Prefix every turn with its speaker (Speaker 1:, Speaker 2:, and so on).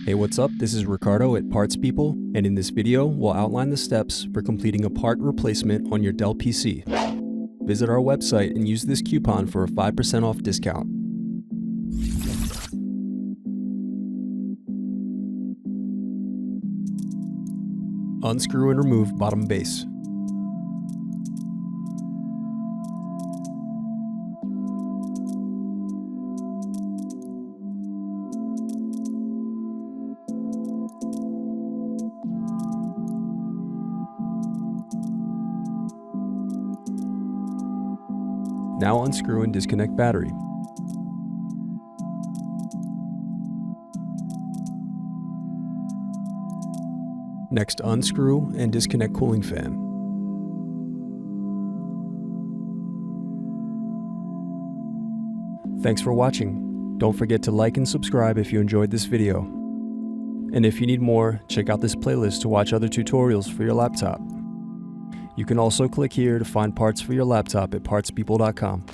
Speaker 1: Hey, what's up? This is Ricardo at Parts People, and in this video, we'll outline the steps for completing a part replacement on your Dell PC. Visit our website and use this coupon for a 5% off discount. Unscrew and remove bottom base. Now unscrew and disconnect battery. Next, unscrew and disconnect cooling fan. Thanks for watching. Don't forget to like and subscribe if you enjoyed this video. And if you need more, check out this playlist to watch other tutorials for your laptop. You can also click here to find parts for your laptop at partspeople.com.